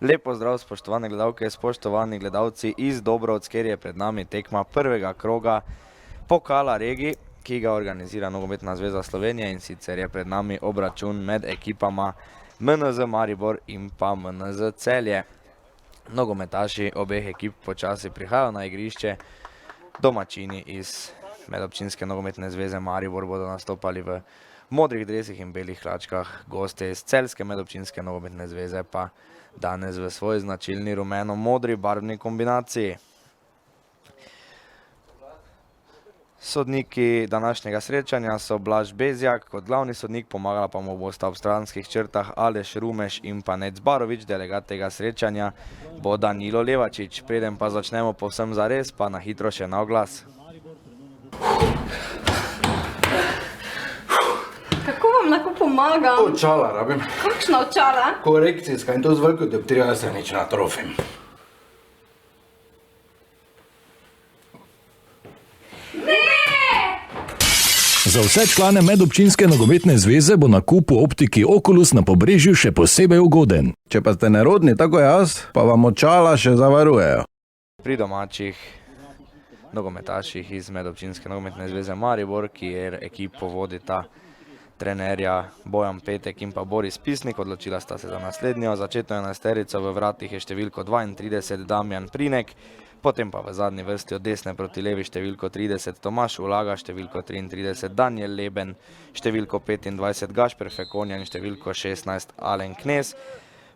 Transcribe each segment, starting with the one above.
Lep pozdrav, spoštovane gledalke, spoštovani gledalci iz Dobrovc, kjer je pred nami tekma prvega kroga Pokala regij, ki ga organizira Nogometna zveza Slovenije, in sicer je pred nami obračun med ekipama MNZ Maribor in pa MNZ Celje. Nogometaši obeh ekip počasi prihajajo na igrišče, domačini iz Medobčinske nogometne zveze Maribor bodo nastopali v modrih dresih in belih hlačkah, gostje iz Celjske medobčinske nogometne zveze pa danes v svoji značilni rumeno-modri barvni kombinaciji. Sodniki današnjega srečanja so Blaž Bezjak kot glavni sodnik, pomagala pa mu bosta ob stranskih črtah Aleš Rumeš in pa Nec Barovič. Delegat tega srečanja bo Danilo Levačič. Preden pa začnemo povsem zares, pa na hitro še na oglas. Kako vam lahko pomagam? Očala rabim. Kakšna očala? Korekcijska in to z veliko dioptrija se nič natrofim. Za vse člane Medobčinske nogometne zveze bo nakup v optiki Oculus na Pobrežju še posebej ugoden. Če pa ste nerodni tako jaz, pa vam očala še zavarujejo. Pri domačih nogometaših iz Medobčinske nogometne zveze Maribor, kjer ekipo vodita trenerja Bojan Petek in pa Boris Pisnik, odločila sta se za naslednjo. Začetno enajsterico v vratih je številko 32 Damjan Prinek, potem pa v zadnji vrsti od desne proti levi številko 30 Tomaž Ulaga, številko 33 Danijel Leben, številko 25 Gašper Fekonja in številko 16 Alen Knez.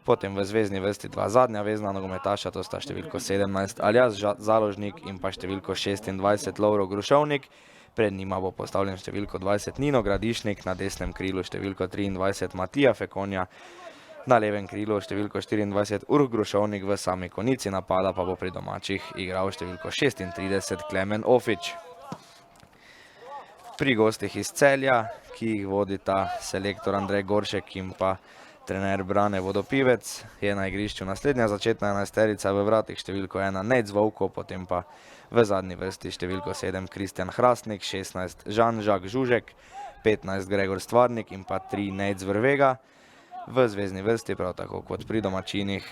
Potem v zvezni vrsti dva zadnja vezna nogometaša, to sta številko 17 Aljaž Založnik in pa številko 26 Lovro Grušovnik. Pred njima bo postavljen številko 20 Nino Gradišnik, na desnem krilu številko 23 Matija Fekonja, na levem krilu številko 24 Urh Grušovnik, v sami konici napada pa bo pri domačih igral številko 36 Klemen Ofič. Pri gostih iz Celja, ki jih vodita selektor Andrej Goršek in pa trener Brane Vodopivec, je na igrišču naslednja začetna enajsterica v vratih številko 1 Nec Vovko, potem pa v zadnji vrsti številko 7 Kristjan Hrastnik, 16 Žan-Žak Žužek, 15 Gregor Stvarnik in pa 3 Nec Vrvega. V zvezni vrsti prav tako kot pri domačinih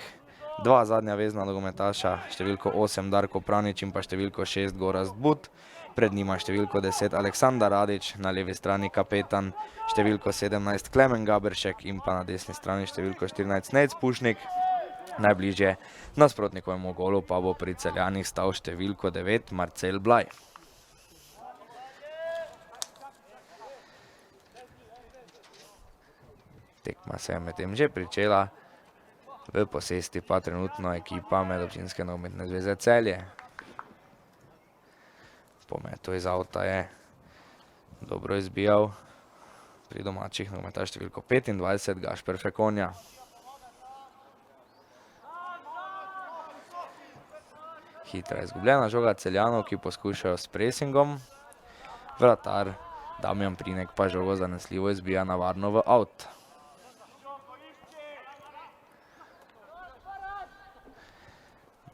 dva zadnja vezna nogometaša, številko 8 Darko Pranič in pa številko 6 Gorazd But. Pred njima številko 10 Aleksandar Radič, na levi strani kapetan številko 17 Klemen Gaberšek in pa na desni strani številko 14 Nec Pušnik. Najbližje nasprotnikovemu golu pa bo pri Celjanih stal številko 9 Marcel Blaj. Tekma se je medtem že pričela, v posesti pa trenutno ekipa Medobčinske nogometne zveze Celje. Po metu iz avta je dobro izbijal pri domačih nogometaš številko 25 Gašper Fekonja. Hitra izgubljena žoga Celjanov, ki poskušajo s presingom. Vratar Damjan Prinek pa žogo zanesljivo izbija navarno v avt.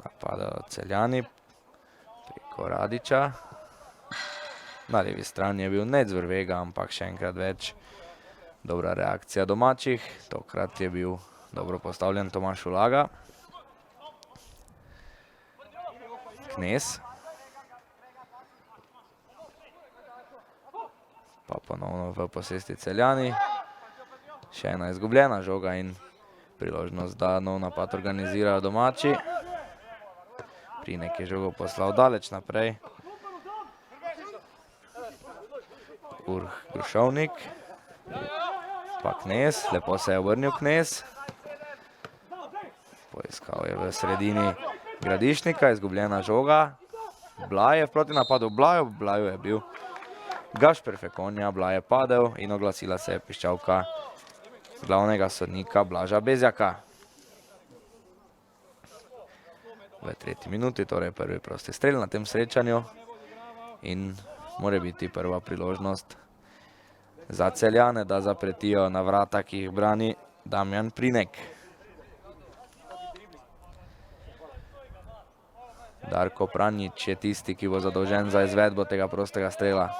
Napadajo Celjani preko Radiča. Na levi strani je bil Nec Vrvega, ampak še enkrat več dobra reakcija domačih. Tokrat je bil dobro postavljen Tomaž Ulaga. Knez. Pa ponovno v posesti Celjani. Še ena izgubljena žoga in priložnost, da nov napad organizirajo domači. Prinek je žogo poslal daleč naprej. Urh Grušovnik, pa Knez, lepo se je obrnil Knez. Poiskal je v sredini Gradišnika, izgubljena žoga. Blaj je v protinapadu, Blaju je bil Gašper Fekonja, Blaj je padel in oglasila se je piščalka glavnega sodnika Blaža Bezjaka. V 3. minuti, torej prvi prosti strel na tem srečanju in mora biti prva priložnost za Celjane, da zapretijo na vrata, ki jih brani Damjan Prinek. Darko Pranič je tisti, ki bo zadolžen za izvedbo tega prostega strela.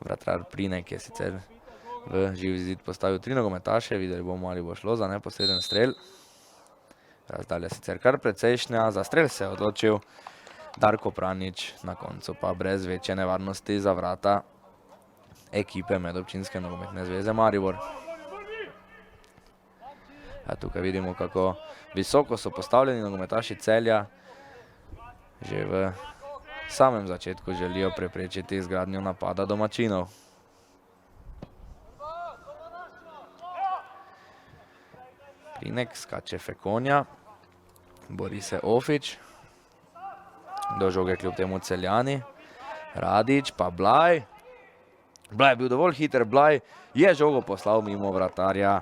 Vratar Prinek je sicer v živi zid postavil 3 nogometaše, videli bomo, ali bo šlo za neposreden strel. Razdalja sicer kar precejšnja, za strel se je odločil Darko Pranjič, na koncu pa brez večje nevarnosti za vrata ekipe Medobčinske nogometne zveze Maribor. Tukaj vidimo, kako visoko so postavljeni nogometaši Celja. Že v samem začetku želijo preprečiti izgradnjo napada domačinov. Plinek skače Fekonja, bori se Ofič, do žoge kljub temu Celjani, Radić pa Blaj. Blaj je bil dovolj hiter, Blaj je žogo poslal mimo vratarja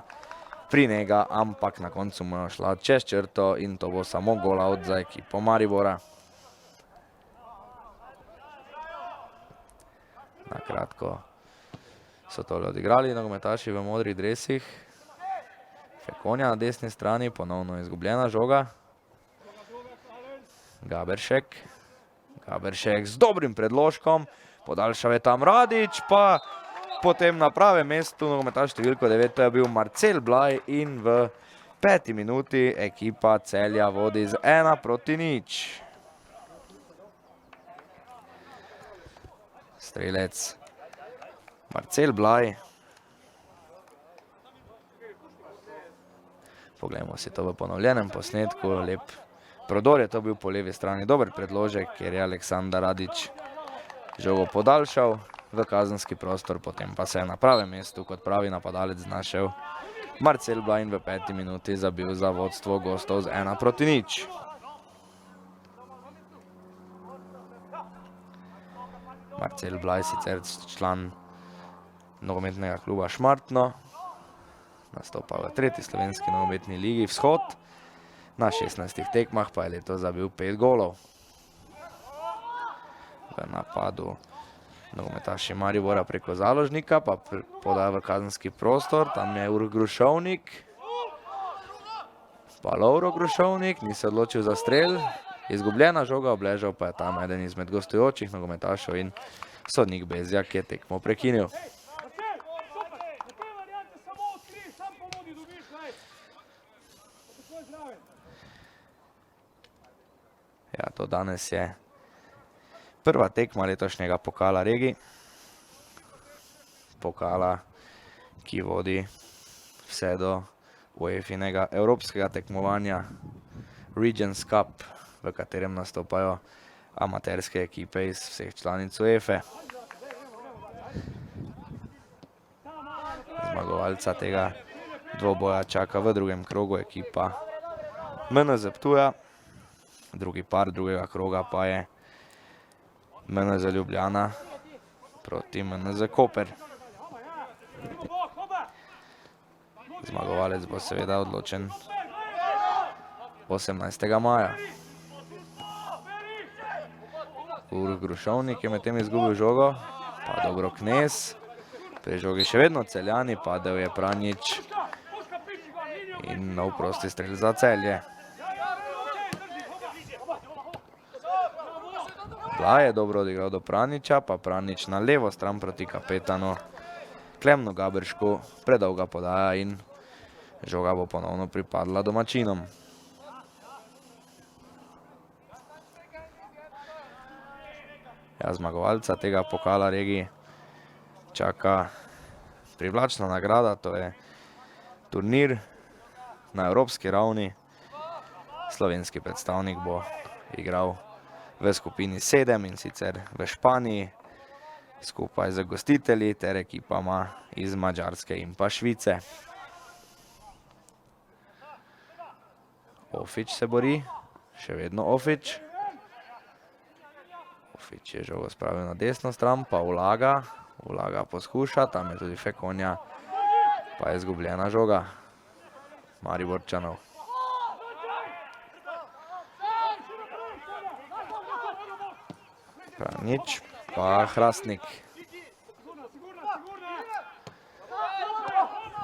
Prinega, ampak na koncu mu je šla čez črto in to bo samo gol out za ekipo Maribora. Na kratko so tole odigrali nogometaši v modrih dresih. Fekonja na desni strani, ponovno izgubljena žoga. Gaberšek z dobrim predložkom, podaljšal je tam Radić, pa potem na pravem mestu nogometaš številko 9, to je bil Marcel Blaj in v 5. minuti ekipa Celja vodi z 1-0. Strelec Marcel Blaj. Poglejmo si to v ponovljenem posnetku, lep prodor je to bil po levi strani, dober predložek, kjer je Aleksandar Radić žogo podaljšal v kazenski prostor, potem pa se je na pravem mestu kot pravi napadalec znašel Marcel Blaj in v 5. minuti zabil za vodstvo gostov z 1-0. Marcel Blaj, sicer član nogometnega kluba Šmartno, nastopa v 3. slovenski nogometni ligi Vzhod, na 16 tekmah pa je letos zabil 5 golov. V napadu nogometaši Maribora preko Založnika, pa podaja v kazenski prostor, tam je Uroš Grušovnik, pa Lovro Grušovnik, ni se odločil za strel, izgubljena žoga, obležal pa je tam eden izmed gostujočih nogometašov in sodnik Bezjak je tekmo prekinil. Ja, to danes je prva tekma letošnjega pokala regij. Pokala, ki vodi vse do UEFA-inega evropskega tekmovanja Regions Cup, v katerem nastopajo amaterske ekipe iz vseh članic UEFA. Zmagovalca tega dvoboja čaka v drugem krogu ekipa MNZ Ptuja. Drugi par drugega kroga pa je MNZ Ljubljana proti MNZ Koper. Zmagovalec bo seveda odločen 18. maja. Uroš Grušovnik je medtem izgubil žogo, pa dobro Knez. Pri žogi še vedno Celjani, padel je Pranjič in nov prosti strel za Celje. Blaj je dobro odigral do Pranjiča, pa Pranjič na levo stran proti kapetanu Klemnu Gaberšku, predolga podaja in žoga bo ponovno pripadla domačinom. Ja, zmagovalca tega pokala regij čaka privlačna nagrada, to je turnir na evropski ravni. Slovenski predstavnik bo igral v skupini 7 in sicer v Španiji, skupaj z gostitelji ter ekipama iz Madžarske in pa Švice. Ofič se bori, še vedno Ofič. Ofič je žogo spravil na desno stran, pa vlaga poskuša, tam je tudi Fekonja, pa je izgubljena žoga Mariborčanov. Pranjič, pa Hrastnik.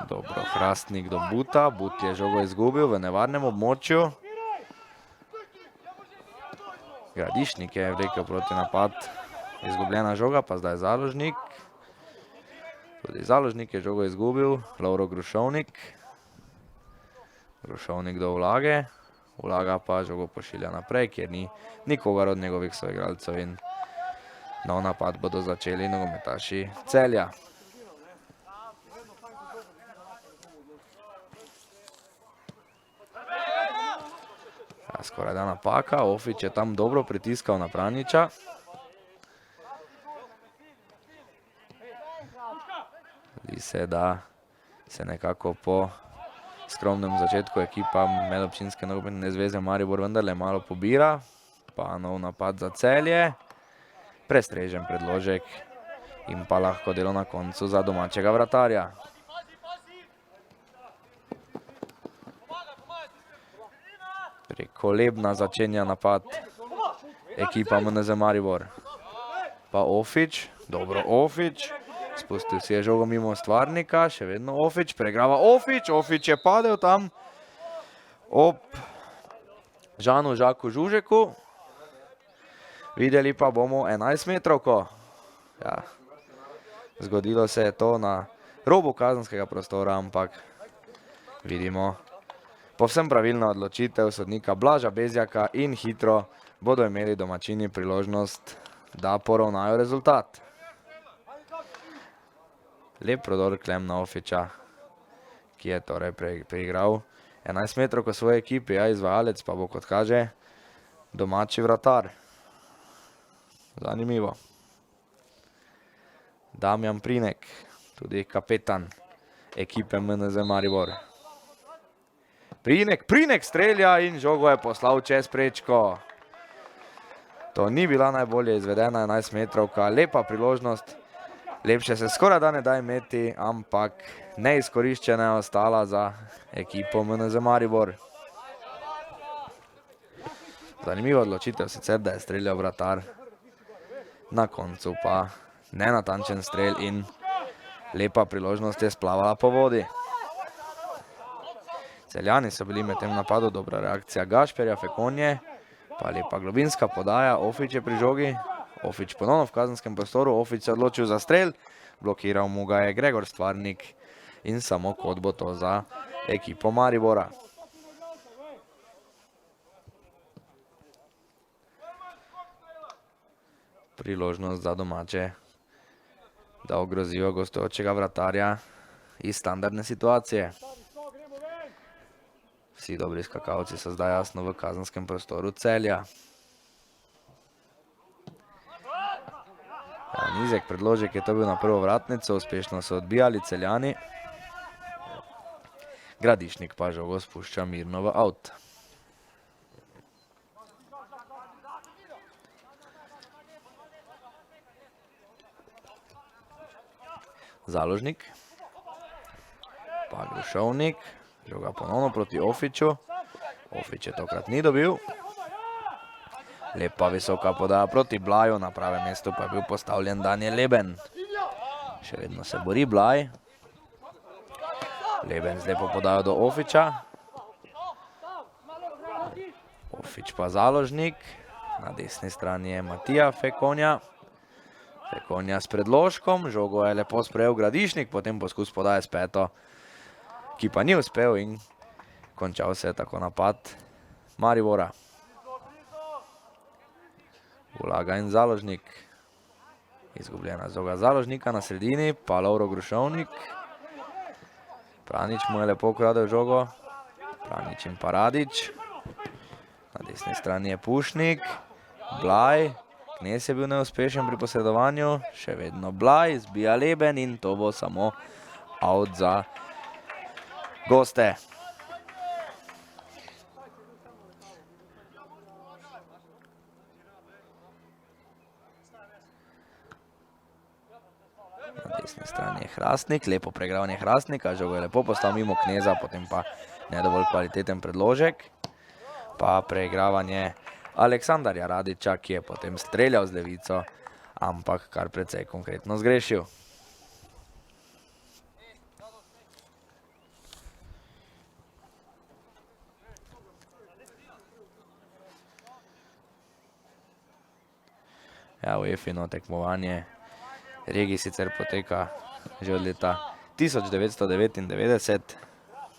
Dobro, Hrastnik do Buta, But je žogo izgubil v nevarnem območju. Gradišnik je vlekel proti napad, izgubljena žoga, pa zdaj Založnik. Tudi Založnik je žogo izgubil, Lovro Grušovnik. Grušovnik do vlage, Vlaga pa žogo pošilja naprej, kjer ni nikogar od njegovih soigralcev in nov napad bodo začeli nogometaši Celja. Ja, skoraj da napaka, Ofić je tam dobro pritiskal na Pranjiča. Zdi se, da se nekako po skromnem začetku ekipa Medobčinske nogometne zveze Maribor vendarle malo pobira. Pa nov napad za Celje. Prestrežen predložek in pa lahko delo na koncu za domačega vratarja. Preko Lebna začenja napad ekipa MNZ Maribor. Pa Ofić, dobro Ofić. Spustil si je žogo mimo Stvarnika, še vedno Ofić, pregrava Ofić, Ofić je padel tam ob Žanu Žaku Žužeku. Videli pa bomo 11 metrovko. Ja, zgodilo se je to na robu kazenskega prostora, ampak vidimo povsem pravilna odločitev sodnika Blaža Bezjaka in hitro bodo imeli domačini priložnost, da poravnajo rezultat. Lep prodor Klemna Ofića, ki je torej preigral 11 metrov ko svoje ekipi, a izvajalec pa bo, kot kaže, domači vratar. Zanimivo. Damjan Prinek, tudi kapetan ekipe MNZ Maribor. Prinek strelja in žogo je poslal čez prečko. To ni bila najbolje izvedena 11 metrovka, lepa priložnost. Lepše se skoraj da ne da imeti, ampak neizkoriščena je ostala za ekipo MNZ Maribor. Zanimiva odločitev sicer, da je streljal vratar. Na koncu pa nenatančen strel in lepa priložnost je splavala po vodi. Celjani so bili med tem napadu, dobra reakcija Gašperja, Fekonje, pa lepa globinska podaja, Ofić je pri žogi. Ofić ponovno v kazenskem prostoru, Ofić se odločil za strel, blokiral mu ga je Gregor Stvarnik in samo kot bo to za ekipo Maribora. Priložnost za domače, da ogrozijo gostujočega vratarja iz standardne situacije. Vsi dobri skakalci so zdaj jasno v kazenskem prostoru Celja. Nizek predložek je to bil na prvo vratnico, uspešno so odbijali Celjani. Gradišnik pa žogo spušča mirno v out. Založnik, pa Grušovnik, žoga ponovno proti Ofiću. Ofić je tokrat ni dobil. Lepa visoka podaja proti Blaju, na pravem mestu pa je bil postavljen Daniel Leben. Še vedno se bori Blaj. Leben z lepo podajo do Ofića. Ofić pa Založnik. Na desni strani je Matija Fekonja. Fekonja s predložkom, žogo je lepo sprejel Gradišnik, potem poskus podaje s peto, ki pa ni uspel in končal se je tako napad Maribora. Vlaga in Založnik. Izgubljena žoga Založnika na sredini, pa Lovro Grušovnik. Pranič mu je lepo ukradel žogo. Pranič in Paradič. Na desni strani je Pušnik. Blaj. Knez je bil neuspešen pri posredovanju. Še vedno Blaj, zbija Leben in to bo samo out za goste. Na desni strani je Hrastnik, lepo pregravanje Hrastnika, žogo je lepo postal mimo Kneza, potem pa nedovolj kvaliteten predložek. Pa preigravanje Aleksandarja Radića, ki je potem streljal z levico, ampak kar precej konkretno zgrešil. Ja, UEFA-no tekmovanje regij sicer poteka že od leta 1999,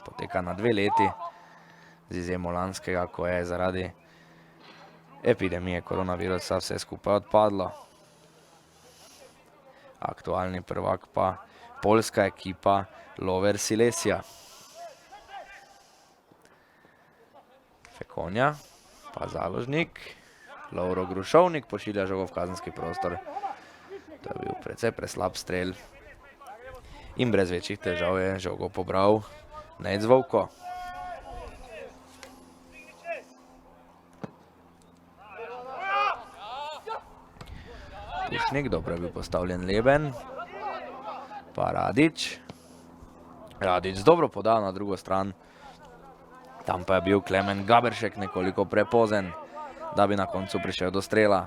poteka na 2 leti. z izjemo lanskega, ko je zaradi epidemije koronavirusa vse skupaj odpadlo. Aktualni prvak pa poljska ekipa Lover Silesia. Fekonja, pa Založnik, Lovro Grušovnik pošilja žogo v kazenski prostor. To je bil precej preslab strel in brez večjih težav je žogo pobral Nejc Vovko. Pušnik, dobro je bil postavljen Leben, pa Radić. Radić dobro podal na drugo stran, tam pa je bil Klemen Gaberšek nekoliko prepozen, da bi na koncu prišel do strela.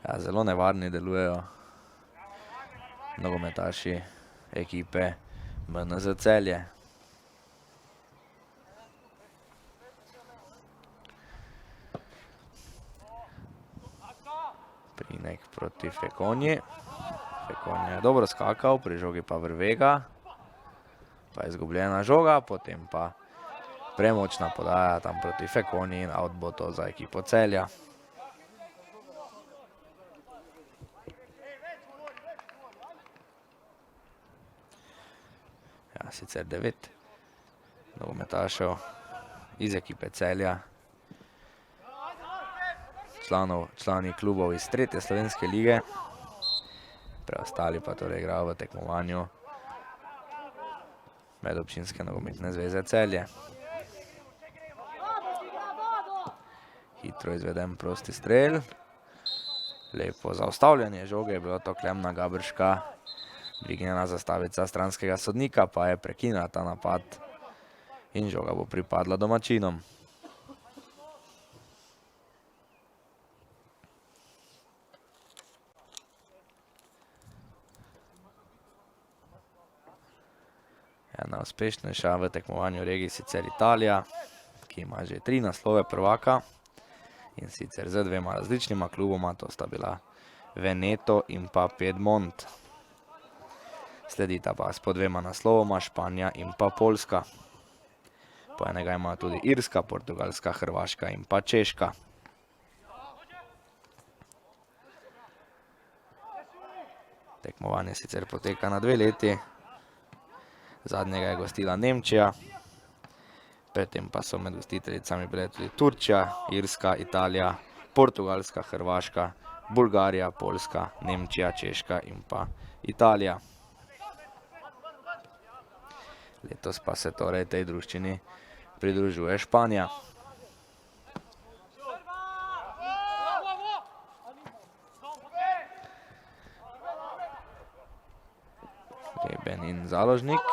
Ja, zelo nevarni delujejo nogometaši ekipe MNZ Celje. Prinek proti Fekonji. Fekonja je dobro skakal, pri žogi pa Vrvega. Pa je izgubljena žoga, potem pa premočna podaja tam proti Fekonji in out bo to za ekipo Celja. Ja, sicer 9 nogometašev iz ekipe Celja, člani klubov iz 3. slovenske lige, preostali pa torej igrajo v tekmovanju Medobčinske nogometne zveze Celje. Hitro izveden prosti strel, lepo zaustavljanje žoge, je bilo to Klemna Gaberška, dvignjena zastavica stranskega sodnika, pa je prekinila ta napad in žoga bo pripadla domačinom. Ena uspešnejša v tekmovanju regij sicer Italija, ki ima že 3 naslove prvaka in sicer z 2 različnima kluboma, to sta bila Veneto in pa Piedmont. Sledita pa s po 2 naslovoma Španija in pa Poljska. Po enega ima tudi Irska, Portugalska, Hrvaška in pa Češka. Tekmovanje sicer poteka na 2 leti. Zadnjega je gostila Nemčija, predtem pa so med gostiteljicami bile tudi Turčija, Irska, Italija, Portugalska, Hrvaška, Bulgarija, Poljska, Nemčija, Češka in pa Italija. Letos pa se torej tej druščini pridružuje Španija. Leben in Založnik,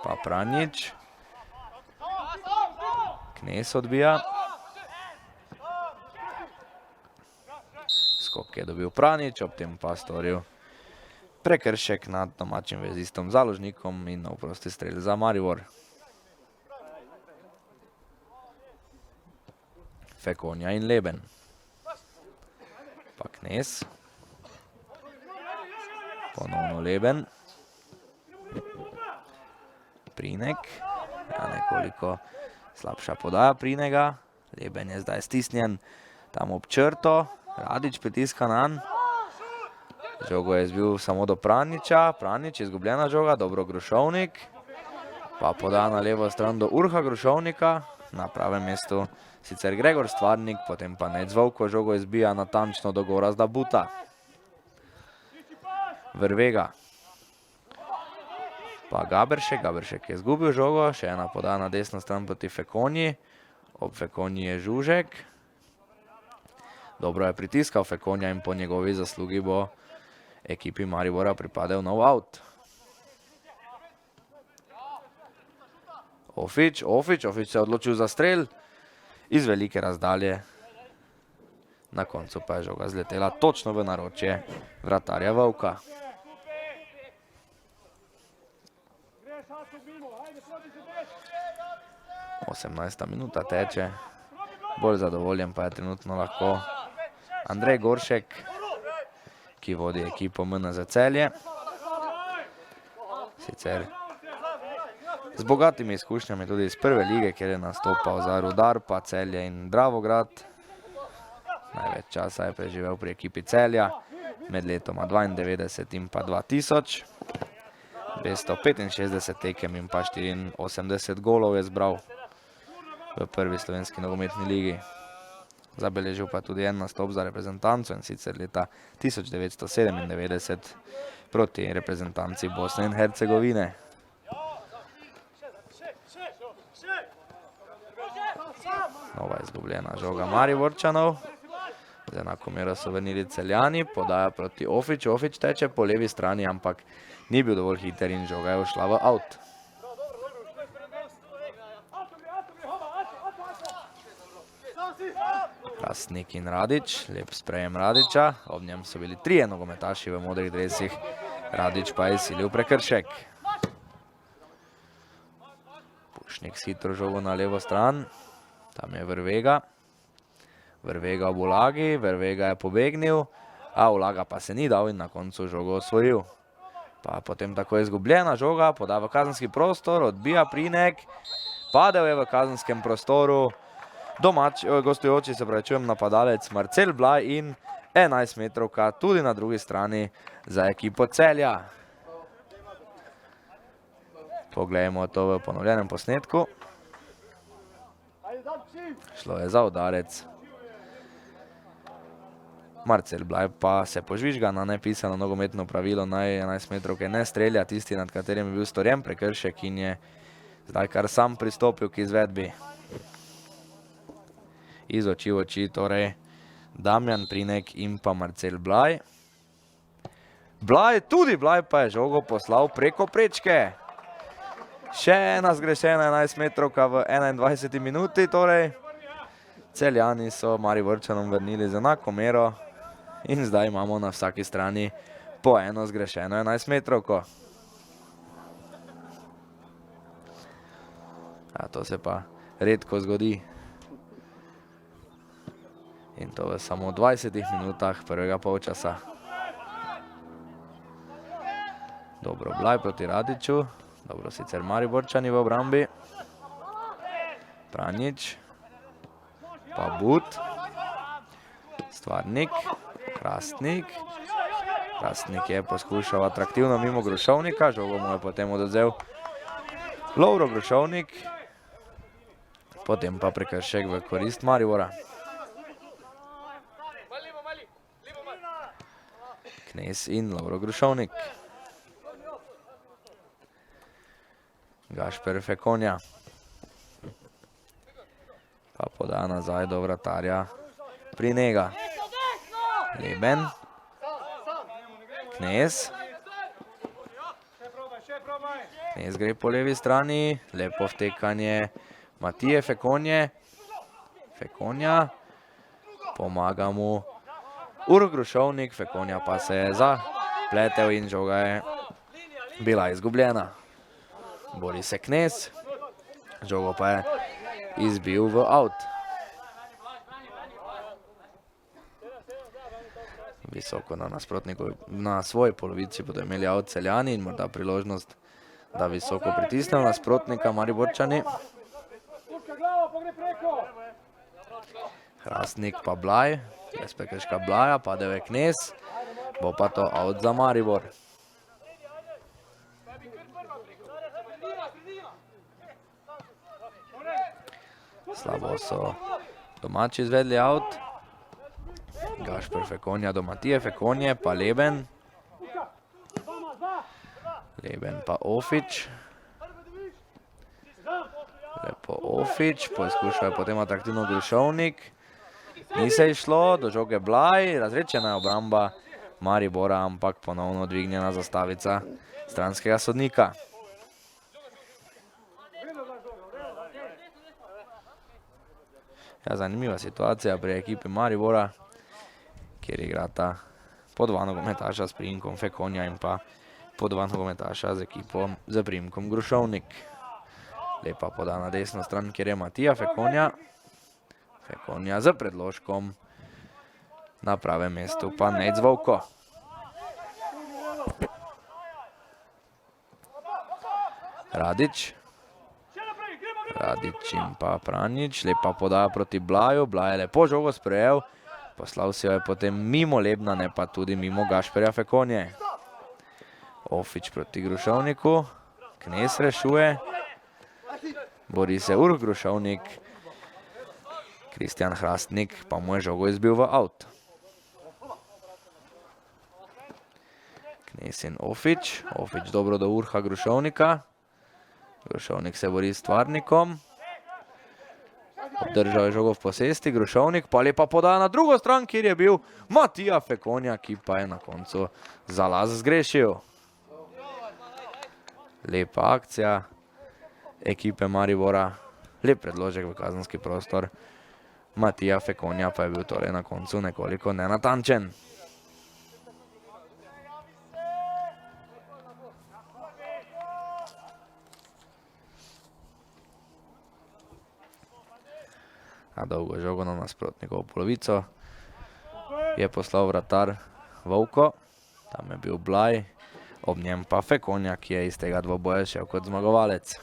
pa Pranjič. Knez odbija. Skok je dobil Pranjič, ob tem pa storil prekršek nad domačim vezistom Založnikom in nov prosti strel za Maribor. Fekonja in Leben. Pa Knez. Ponovno Leben. Prinek. Ja, nekoliko slabša podaja Prinega. Leben je zdaj stisnjen tam ob črto. Radić pritiska nanj. Žogo je zbil samo do Pranjiča. Pranjič, izgubljena žoga, dobro Grušovnik. Pa podaja na levo stran do Urha Grušovnika. Na pravem mestu sicer Gregor Stvarnik, potem pa Nejc Vovko žogo izbija natančno do Gorazda Buta. Vrvega. Pa Gaberšek je izgubil žogo, še ena podaja na desno stran proti Fekonji. Ob Fekonji je Žužek. Dobro je pritiskal Fekonja in po njegovi zaslugi bo ekipi Maribora pripadel nov out. Ofić se je odločil za strel iz velike razdalje. Na koncu pa je žoga zletela točno v naročje vratarja Vovka. 18. minuta teče, bolj zadovoljen pa je trenutno lahko Andrej Goršek, ki vodi ekipo MNZ Celje. Sicer z bogatimi izkušnjami tudi iz prve lige, kjer je nastopal za Rudar, pa Celje in Dravograd. Največ časa je preživel pri ekipi Celja med letoma 92 in pa 2000. 265 tekem in pa 84 golov je zbral v prvi slovenski nogometni ligi. Zabeležil pa tudi en nastop za reprezentanco, in sicer leta 1997 proti reprezentanci Bosne in Hercegovine. Nova izgubljena žoga Mariborčanov. Z enako mero so vrnili Celjani, podaja proti Ofiču. Ofič teče po levi strani, ampak ni bil dovolj hiter in žoga je ušla v out. Hrastnik in Radič, lep sprejem Radiča, ob njem so bili 3 nogometaši v modrih dresih, Radič pa je silil prekršek. Pušnik s hitro žogo na levo stran, tam je Vrvega. Vrvega ob Ulagi, Vrvega je pobegnil, a Ulaga pa se ni dal in na koncu žogo osvojil. Pa potem tako izgubljena žoga, poda v kazenski prostor, odbija Prinek, padel je v kazenskem prostoru, gostujoči napadalec Marcel Blaj in 11 metrovka tudi na drugi strani za ekipo Celja. Poglejmo to v ponovljenem posnetku. Šlo je za udarec. Marcel Blaj pa se požvižga na nepisano nogometno pravilo, naj 11 metrovke ne strelja tisti, nad katerim je bil storjen prekršek, in je zdaj kar sam pristopil k izvedbi. Iz oči v oči torej Damjan Prinek in pa Marcel Blaj. Blaj pa je žogo poslal preko prečke. Še ena zgrešena 11 metrovka v 21 minuti, torej Celjani so Mariborčanom vrnili z enako mero in zdaj imamo na vsaki strani po eno zgrešeno 11 metrovko. A to se pa redko zgodi. In to v samo 20 minutah prvega polčasa. Dobro, Blaj proti Radiču. Dobro, sicer Mariborčani v obrambi. Pranjič. Pa But. Stvarnik. Hrastnik. Hrastnik je poskušal atraktivno mimo Grušovnika. Žogo mu je potem odvzel Lovro Grušovnik. Potem pa prekršek v korist Maribora. Knez in Lovro Grušovnik. Gašper Fekonja. Pa poda nazaj do vratarja Prinega. Leben. Knez. Knez gre po levi strani. Lepo vtekanje Matije Fekonje. Fekonja. Pomaga mu Uroš Grušovnik. Fekonja pa se je zapletel in žoga je bila izgubljena. Bori se Knez. Žogo pa je izbil v out. Visoko na svoji polovici bodo imeli out Celjani in morda priložnost, da visoko pritisnejo nasprotnika Mariborčani. Hrastnik pa Blaj, brez prekrška Blaja, padel je Knez, bo pa to out za Maribor. Slabo so domači izvedli out. Gašper Fekonja do Matije Fekonje, pa Leben. Leben pa Ofič. Lepo Ofič, poizkušal je potem atraktivno Grušovnik. Ni se išlo, do žoge Blaj, razrečena je obramba Maribora, ampak ponovno dvignjena zastavica stranskega sodnika. Ja, zanimiva situacija pri ekipi Maribora, kjer igrata po 2 nogometaša s priimkom Fekonja in pa po 2 nogometaša z ekipo z priimkom Grušovnik. Lepa poda na desno stran, kjer je Matija Fekonja. Fekonja z predložkom, na pravem mestu pa Nejc Vovko. Radić. Radić in pa Pranjić, lepa podaja proti Blaju, Blaj je lepo žogo sprejel, poslal si jo je potem mimo Lebna, ne pa tudi mimo Gašperja Fekonje. Ofić proti Grušovniku, Knez rešuje, bori se Grušovnik, Kristjan Hrastnik pa mu je žogo izbil v out. Knez in Ofić, Ofić dobro do Grušovnika. Grušovnik se bori s Stvarnikom. Obdržal je žogo v posesti, Grušovnik pa lepa podaja na drugo stran, kjer je bil Matija Fekonja, ki pa je na koncu Zalaz zgrešil. Lepa akcija ekipe Maribora, lep predložek v kazenski prostor. Matija Fekonja pa je bil torej na koncu nekoliko nenatančen. A dolgo žogo na nasprotnikovo polovico je poslal vratar Vovko, tam je bil Blaj, ob njem pa Fekonja, ki je iz tega dvoboja šel kot zmagovalec.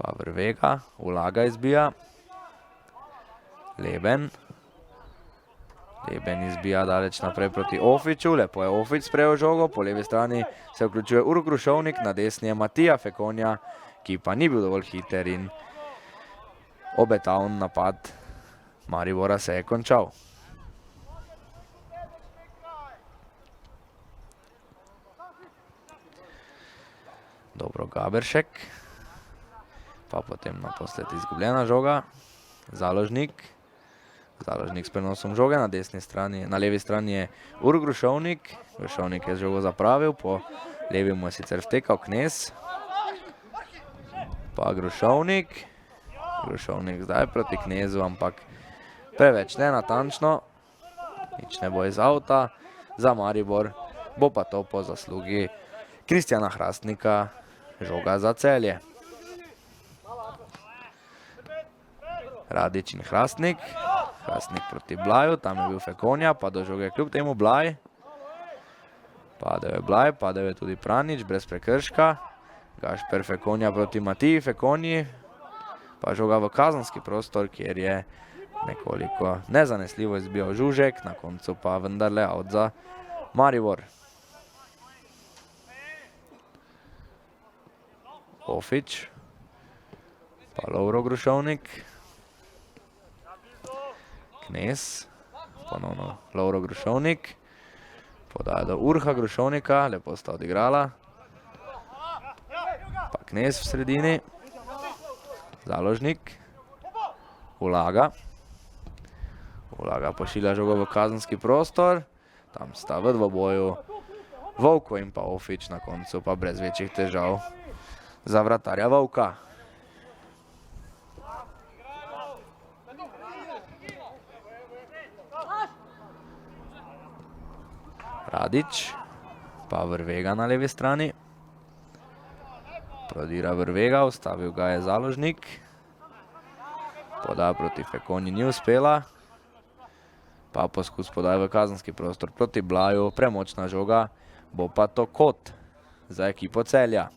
Pa Vrvega, Ulaga izbija, Leben. Leben izbija daleč naprej proti Ofiću, lepo je Ofić sprejel žogo, po levi strani se vključuje Grušovnik, na desni je Matija Fekonja, ki pa ni bil dovolj hiter in obetaven napad Maribora se je končal. Dobro Gaberšek, pa potem naposled izgubljena žoga, Založnik. Založnik s prenosom žoge, na levi strani je Grušovnik. Grušovnik je žogo zapravil, po levi mu je sicer vtekal Knez. Pa Grušovnik. Grušovnik zdaj proti Knezu, ampak preveč nenatančno. Nič ne bo iz avta za Maribor, bo pa to po zaslugi Kristjana Hrastnika žoga za Celje. Radić in Hrastnik. Hrastnik proti Blaju, tam je bil Fekonja, pa do žoge kljub temu Blaj. Padel je Blaj, padel je tudi Pranjić, brez prekrška. Gašper Fekonja proti Matiji Fekonji, pa žoga v kazenski prostor, kjer je nekoliko nezanesljivo izbijal Žužek, na koncu pa vendarle out za Maribor. Ofić, pa Lovro Grušovnik. Knez, ponovno Lovro Grušovnik, podaja do Grušovnika, lepo sta odigrala. Pa Knez v sredini, Založnik, Ulaga. Ulaga pošilja žogo v kazenski prostor, tam sta v dvoboju Vovko in pa Ofić, na koncu pa brez večjih težav za vratarja Vovka. Radić, pa Vrvega na levi strani. Prodira Vrvega, ustavil ga je Založnik. Podaja proti Fekonji ni uspela. Pa poskus podaja v kazenski prostor proti Blaju, premočna žoga, bo pa to kot za ekipo Celja.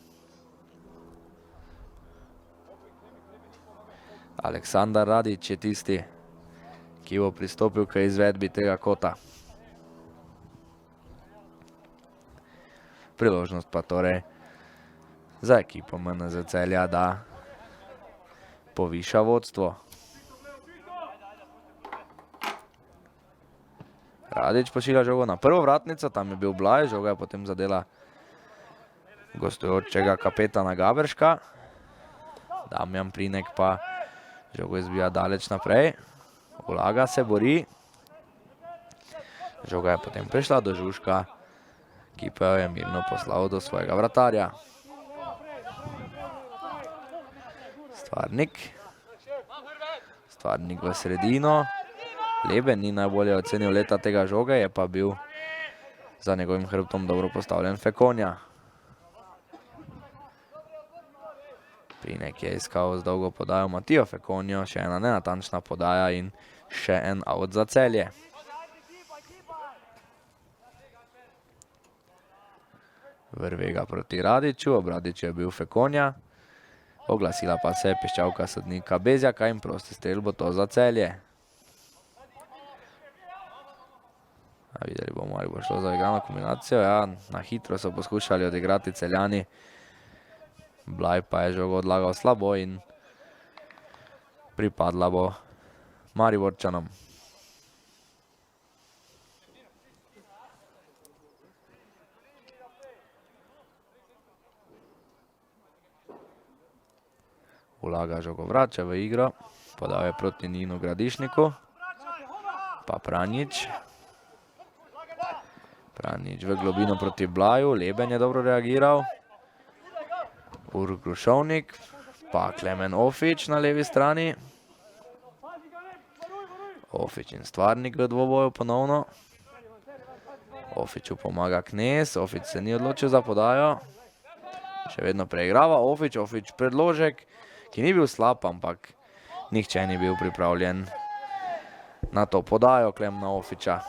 Aleksandar Radić je tisti, ki bo pristopil k izvedbi tega kota. Priložnost pa torej za ekipo MNZ Celja, da poviša vodstvo. Radić pošilja žogo na prvo vratnico, tam je bil Blaj, žoga je potem zadela gostujočega kapetana Gaberška. Damjan Prinek pa žogo izbija daleč naprej. Ulaga se bori. Žoga je potem prišla do Žužka, ki pa jo je mirno poslal do svojega vratarja. Stvarnik v sredino. Leben ni najbolje ocenil leta tega žoge, je pa bil za njegovim hrbtom dobro postavljen Fekonja. Prinek je iskal z dolgo podajo Matijo Fekonjo, še ena nenatančna podaja in še en out za Celje. Vrvega proti Radiću, ob Radiću je bil Fekonja. Oglasila pa se je piščalka sodnika Bezjaka in prosti strel bo to za Celje. Videli bomo, ali bo šlo za igrano kombinacijo. Ja, na hitro so poskušali odigrati Celjani. Blaj pa je žogo odlagal slabo in pripadla bo Mariborčanom. Vlaga žogo vrača v igro, podal je proti Ninu Gradišniku, pa Pranjič. Pranjič v globino proti Blaju, Leben je dobro reagiral. Grušovnik, pa Klemen Ofič na levi strani. Ofič in Stvarnik v dvoboju ponovno. Ofiču pomaga Knez, Ofič se ni odločil za podajo. Še vedno preigrava Ofič, Ofič predložek, ki ni bil slab, ampak nihče ni bil pripravljen na to podajo Klemna Ofiča.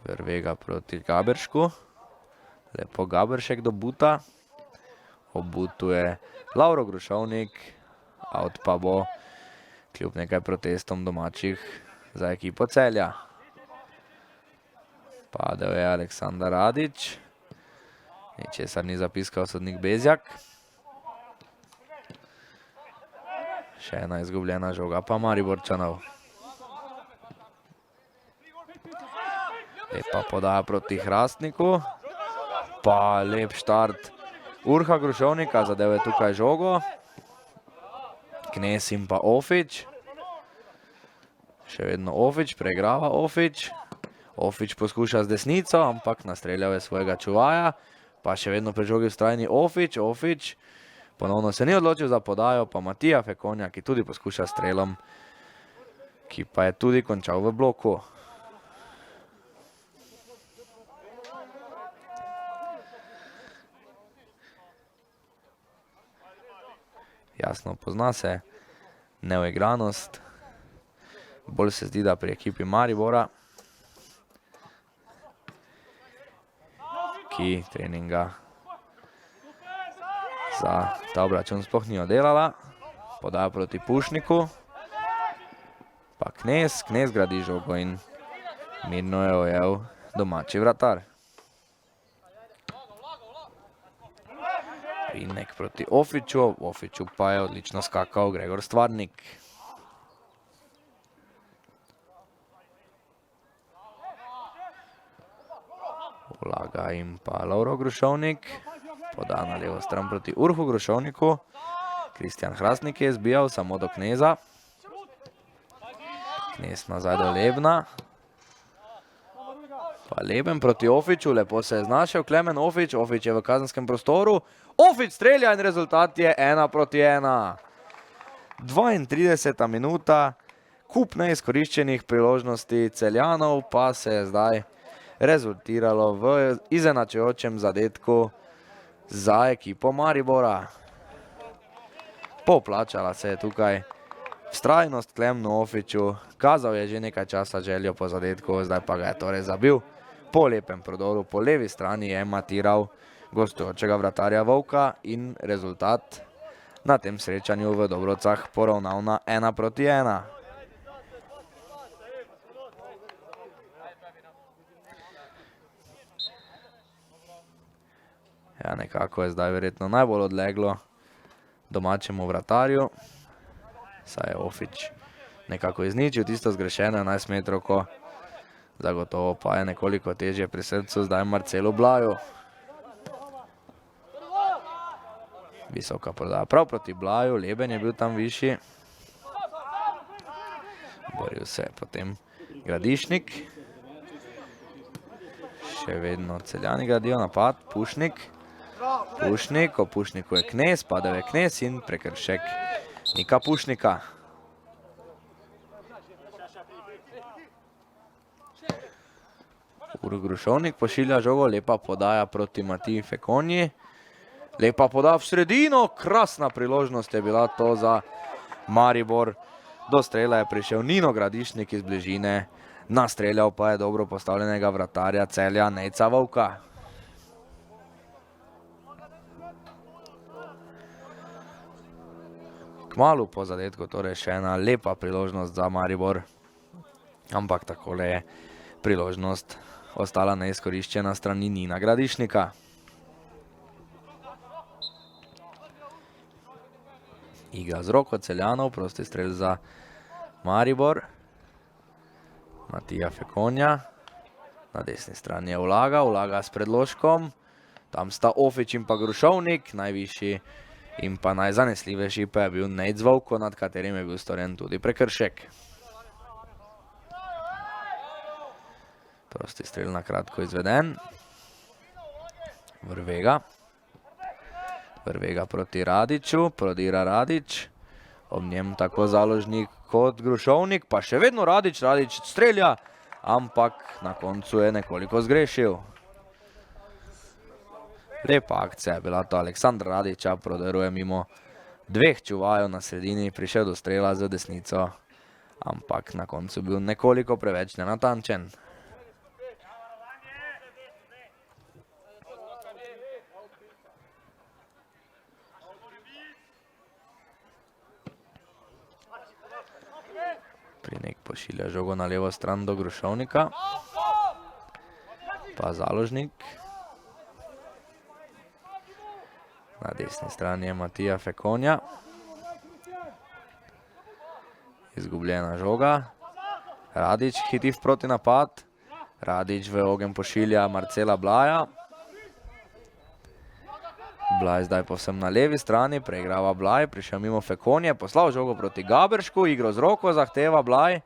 Vrvega proti Gaberšku. Lepo Gaberšek do buta. Ob butu je Lauro Grušovnik. Out pa bo kljub nekaj protestom domačih za ekipo Celja. Padel je Aleksandar Radić. Ničesar ni zapiskal sodnik Bezjak. Še ena izgubljena žoga pa Mariborčanov. Lepa podaja proti Hrastniku. Pa lep štart Urha Grušovnika, zadev je tukaj žogo. Knez in pa Ofič. Še vedno Ofič, preigrava Ofič. Ofič poskuša z desnico, ampak nastreljal je svojega čuvaja. Pa še vedno pri žogi vztrajni Ofič. Ofič ponovno se ni odločil za podajo, pa Matija Fekonja, ki tudi poskuša strelom, ki pa je tudi končal v bloku. Jasno, pozna se neuigranost. Bolj se zdi, da pri ekipi Maribora, ki treninga za ta obračun sploh ni oddelala. Podaja proti Pušniku. Pa Knez gradi žogo in mirno je ujel domači vratar. Rinek proti Ofiču, Ofiču pa je odlično skakal Gregor Stvarnik. Vlaga in pa Lauro Grušovnik, poda na levo stran proti Urhu Grušovniku. Kristjan Hrastnik je zbijal samo do Kneza. Knez nazaj do Lebna. Pa Leben proti Ofiču, lepo se je znašel Klemen Ofič, Ofič je v kazenskem prostoru. Ofič strelja in rezultat je 1:1. 32. minuta, kup neizkoriščenih priložnosti Celjanov pa se je zdaj rezultiralo v izenačujočem zadetku za ekipo Maribora. Poplačala se je tukaj vztrajnost Klemnu Ofiču, kazal je že nekaj časa željo po zadetku, zdaj pa ga je torej zabil. Po lepem prodoru po levi strani je matiral gostujočega vratarja Vovka in rezultat na tem srečanju v Dobrovcah poravnal na 1:1. Ja, nekako je zdaj verjetno najbolj odleglo domačemu vratarju, saj je Ofič nekako izničil tisto zgrešeno 11-metrovko. Zagotovo pa je nekoliko težje pri srcu zdaj Marcelu Blaju. Visoka podaja prav proti Blaju, Leben je bil tam višji. Boril se je potem Gradišnik. Še vedno Celjani gradijo napad, Pušnik. Pušnik, o Pušniku je Knez, padel je Knez in prekršek Nika Pušnika. Grušovnik pošilja žogo, lepa podaja proti Matiji Fekonji. Lepa poda v sredino, krasna priložnost je bila to za Maribor. Do strela je prišel Nino Gradišnik iz bližine, nastreljal pa je dobro postavljenega vratarja Celja Nejca Vovka. Kmalu po zadetku torej še ena lepa priložnost za Maribor, ampak takole je priložnost ostala neizkoriščena strani Nina Gradišnika. Igra z roko Celjanov, prosti strel za Maribor. Matija Fekonja, na desni strani je vlaga s predložkom. Tam sta Ofič in pa Grušovnik, najvišji in pa najzanesljivejši pa je bil Nejc Vovko, nad katerim je bil storjen tudi prekršek. Prosti strel na kratko izveden. Vrvega proti Radiču, prodira Radič, ob njem tako Založnik kot Grušovnik, pa še vedno Radič strelja, ampak na koncu je nekoliko zgrešil. Lepa akcija je bila to Aleksandra Radiča, proderuje mimo dveh čuvajev na sredini, prišel do strela z desnico, ampak na koncu bil nekoliko preveč nenatančen. Prinek pošilja žogo na levo stran do Grušovnika, pa Založnik. Na desni strani je Matija Fekonja. Izgubljena žoga. Radič hiti v protinapad. Radič v ogenj pošilja Marcela Blaja. Blaj zdaj povsem na levi strani, preigrava Blaj, prišel mimo Fekonje, poslal žogo proti Gaberšku, igro z roko zahteva Blaj.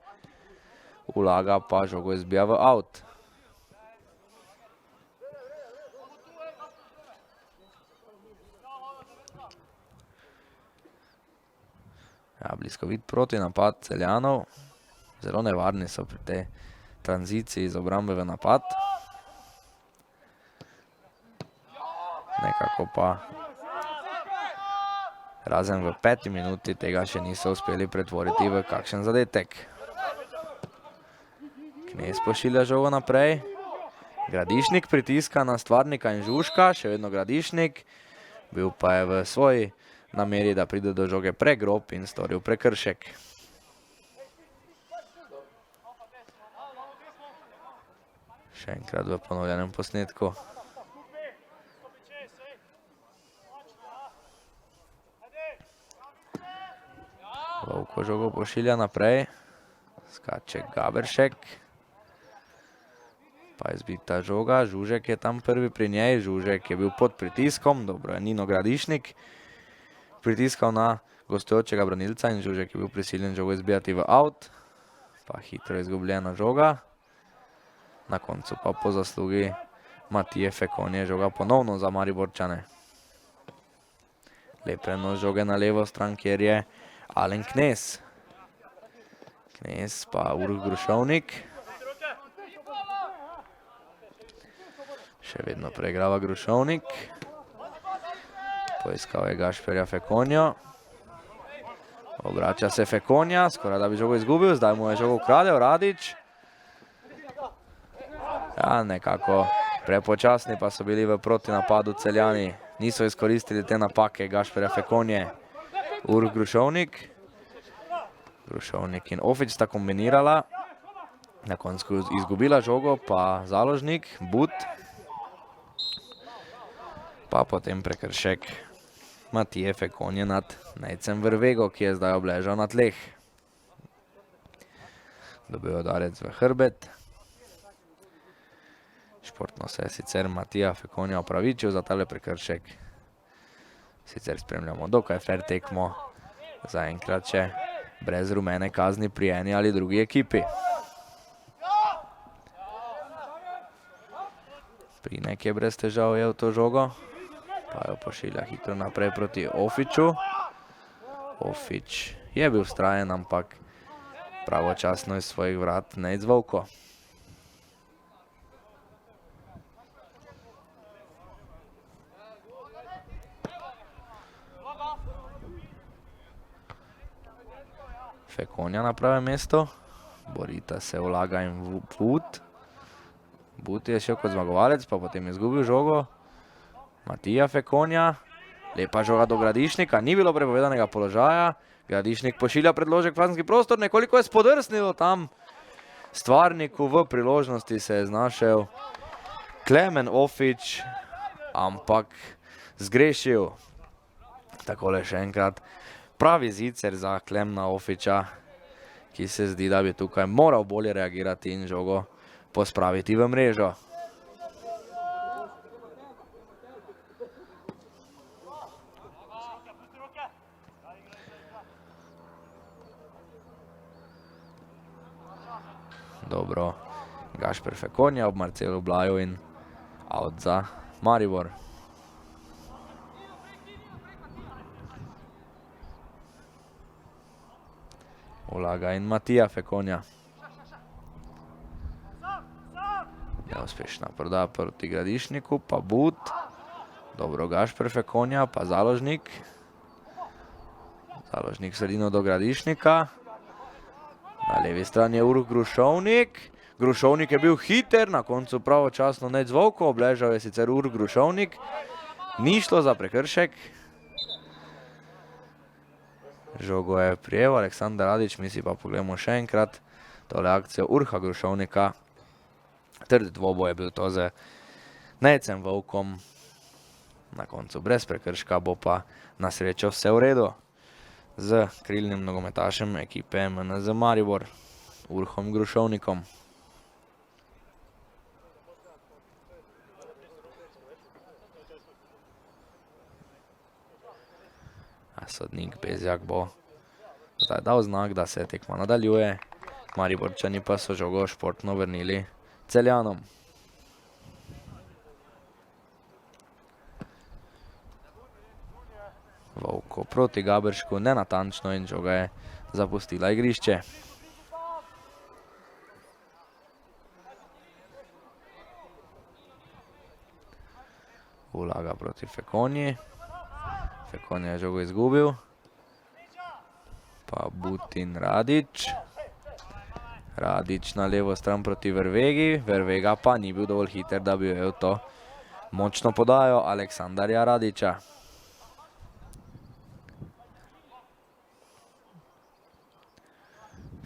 Vlaga pa žogo izbija v out. Ja, bliskovit protinapad Celjanov. Zelo nevarni so pri tej tranziciji iz obrambe v napad. Nekako pa razen v 5 minuti tega še niso uspeli pretvoriti v kakšen zadetek. Knez pošilja žogo naprej. Gradišnik pritiska na Stvarnika in Žuška, še vedno Gradišnik. Bil pa je v svoji nameri, da pride do žoge pregrob in storil prekršek. Še enkrat v ponovljenem posnetku. Vovko žogo pošilja naprej. Skače Gaberšek. Pa je zbita žoga. Žužek je tam prvi pri njej. Žužek je bil pod pritiskom. Dobro je Nino Gradišnik pritiskal na gostujočega branilca in Žužek je bil prisiljen žogo izbijati v out. Pa hitro izgubljena žoga. Na koncu pa po zaslugi Matije Fekonje žoga ponovno za Mariborčane. Lep prenos žoge na levo stran, kjer je Alen Knez. Knez pa Uroš Grušovnik. Še vedno preigrava Grušovnik. Poiskal je Gašperja Fekonjo. Obrača se Fekonja, skoraj da bi žogo izgubil, zdaj mu je žogo ukradel Radič. Ja, nekako prepočasni pa so bili v protinapadu Celjani. Niso izkoristili te napake Gašperja Fekonje. Uroš Grušovnik. Grušovnik in Ofič sta kombinirala. Na koncu izgubila žogo pa Založnik, But. Pa potem prekršek Matije Fekonje nad Nejcem Vrvego, ki je zdaj obležal na tleh. Dobil udarec v hrbet. Športno se je sicer Matija Fekonja opravičil za tale prekršek. Sicer spremljamo dokaj fair tekmo. Zaenkrat še brez rumene kazni pri eni ali drugi ekipi. Prinek je brez težav ujel to žogo. Pa jo pošilja hitro naprej proti Ofiču. Ofič je bil vztrajen, ampak pravočasno iz svojih vrat Nejc Vovko. Fekonja na pravem mestu. Borita se Ulaga in But. But je šel kot zmagovalec, pa potem izgubil žogo. Matija Fekonja. Lepa žoga do Gradišnika, ni bilo prepovedanega položaja. Gradišnik pošilja predložek v kazenski prostor, nekoliko je spodrsnilo tam. Stvarniku v priložnosti se je znašel Klemen Ofič, ampak zgrešil. Takole še enkrat pravi zicer za Klemna Ofiča, ki se zdi, da bi tukaj moral bolje reagirati in žogo pospraviti v mrežo. Dobro, Gašper Fekonja ob Marcelu Blaju in out za Maribor. Ulaga in Matija Fekonja. Neuspešna prodaja proti Gradišniku, pa But. Dobro, Gašper Fekonja, pa Založnik. Založnik sredino do Gradišnika. Na levi strani je Uroš Grušovnik. Grušovnik je bil hiter, na koncu pravočasno ne zvonko, obležal je sicer Uroš Grušovnik. Ni šlo za prekršek. Žogo je prijel Aleksandar Radić, mi si pa pogledamo še enkrat tole akcijo Uroša Grušovnika. Trd dvoboj je bil to z Nejcem Vovkom. Na koncu brez prekrška bo pa na srečo vse v redu z krilnim nogometašem ekipe MNZ Maribor, Urošom Grušovnikom. A sodnik Bezjak bo zdaj dal znak, da se tekma nadaljuje. Mariborčani pa so žogo športno vrnili Celjanom. Vovko proti Gaberšku, nenatančno in žoga je zapustila igrišče. Ulaga proti Fekonji. Fekonja je žogo izgubil. Pa But in Radić. Radić na levo stran proti Vervegi. Vervega pa ni bil dovolj hiter, da bi ujel to močno podajo Aleksandarja Radića.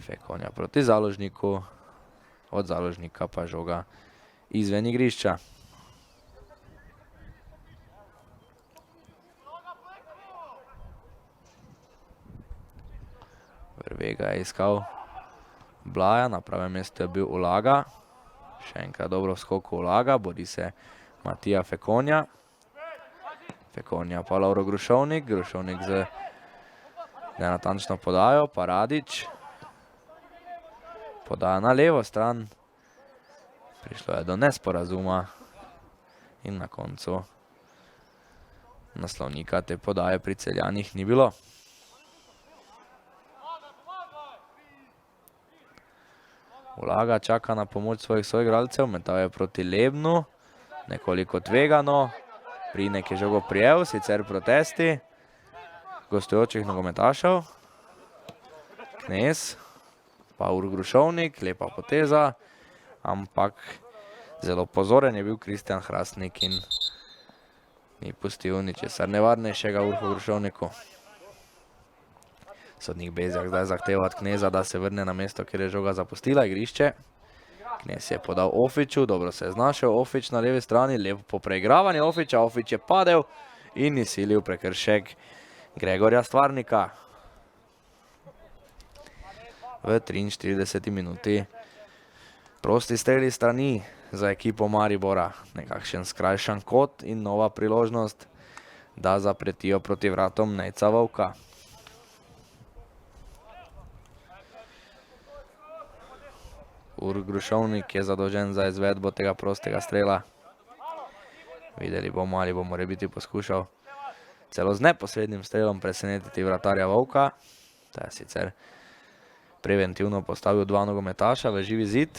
Fekonja proti Založniku. Od Založnika pa žoga izven igrišča. Vervega je iskal Blaja, na pravem mestu je bil Ulaga. Še enkrat dobro v skoku Ulaga, bori se Matija Fekonja. Fekonja pa Lovro Grušovnik, Grušovnik z nenatančno podajo, pa Radić. Podaja na levo stran. Prišlo je do nesporazuma in na koncu naslovnika te podaje pri Celjanih ni bilo. Ulaga čaka na pomoč svojih soigralcev, metal je proti Lebnu, nekoliko tvegano. Prinek je žogo prijel, sicer protesti gostujočih nogometašev. Knez, pa Uroš Grušovnik, lepa poteza, ampak zelo pozoren je bil Kristjan Hrastnik in ni pustil ničesar nevarnejšega Urošu Grušovniku. Sodnik Bezjak zdaj zahteva od Kneza, da se vrne na mesto, kjer je žoga zapustila igrišče. Knez je podal Ofiču, dobro se je znašel Ofič na levi strani, lepo po preigravanje Ofiča, Ofič je padel in izsilil prekršek Gregorja Stvarnika. V 43. minuti prosti streli strani za ekipo Maribora. Nekakšen skrajšan kot in nova priložnost, da zapretijo proti vratom Nejca Vovka. Uroš Grušovnik je zadolžen za izvedbo tega prostega strela. Videli bomo, ali bo morebiti poskušal celo z neposrednim strelom presenetiti vratarja Vovka. Ta je sicer preventivno postavil dva nogometaša v živi zid.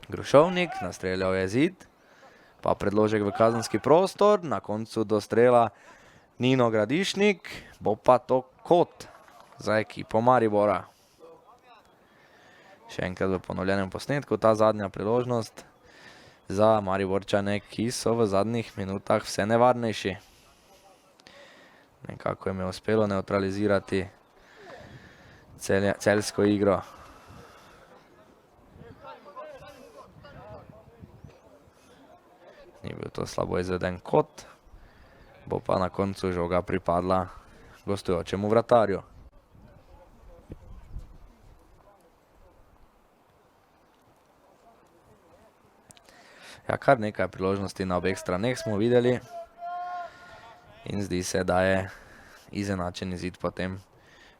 Grušovnik nastreljal je zid, pa predložek v kazenski prostor, na koncu do strela Nino Gradišnik, bo pa to kot. za ekipo Maribora. Še enkrat v ponovljenem posnetku ta zadnja priložnost za Mariborčane, ki so v zadnjih minutah vse nevarnejši. Nekako jim je uspelo neutralizirati celjsko igro. Ni bil to slabo izveden kot, bo pa na koncu žoga pripadla gostujočemu vratarju. Ja, kar nekaj priložnosti na obeh straneh smo videli in zdi se, da je izenačen izid po tem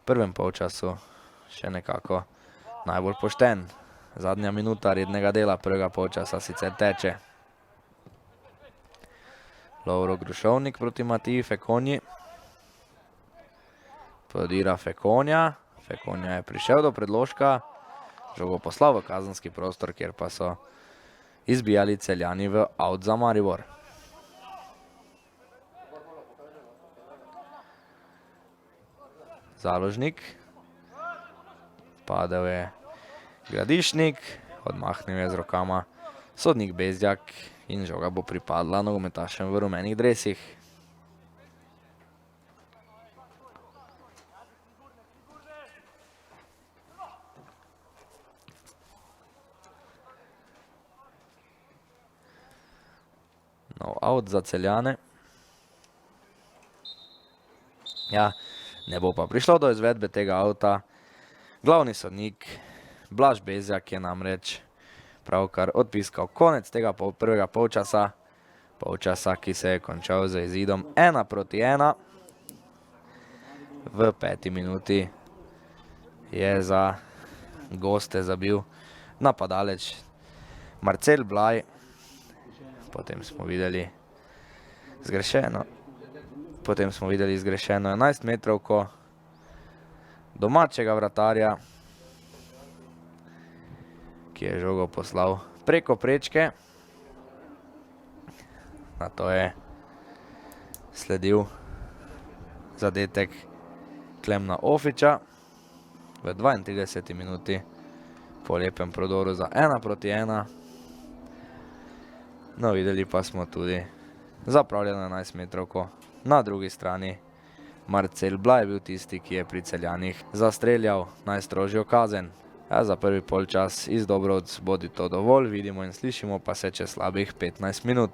prvem polčasu še nekako najbolj pošten. Zadnja minuta rednega dela prvega polčasa sicer teče. Lovro Grušovnik proti Matiji Fekonji. Podira Fekonja. Fekonja je prišel do predložka, žogo poslal v kazenski prostor, kjer pa so izbijali Celjani v out za Maribor. Založnik. Padel je Gradišnik, odmahnil je z rokama sodnik Bezdjak in žoga bo pripadla nogometašem v rumenih dresih. Nov out za Celjane. Ja, ne bo pa prišlo do izvedbe tega outa. Glavni sodnik Blaž Bezjak je namreč pravkar odpiskal konec tega prvega polčasa. Polčasa, ki se je končal z izidom 1-1. V 5. minuti je za goste zabil napadalec Marcel Blaj. Potem smo videli zgrešeno 11 metrovko domačega vratarja, ki je žogo poslal preko prečke. Nato je sledil zadetek Klemna Ofiča v 32. minuti po lepem prodoru za 1-1. No, videli pa smo tudi zapravljeno 11 metrovko na drugi strani. Marcel Blaj je bil tisti, ki je pri Celjanih zastreljal najstrožjo kazen. Ja, za prvi polčas iz Dobrovc bodi to dovolj, vidimo in slišimo pa se čez slabih 15 minut.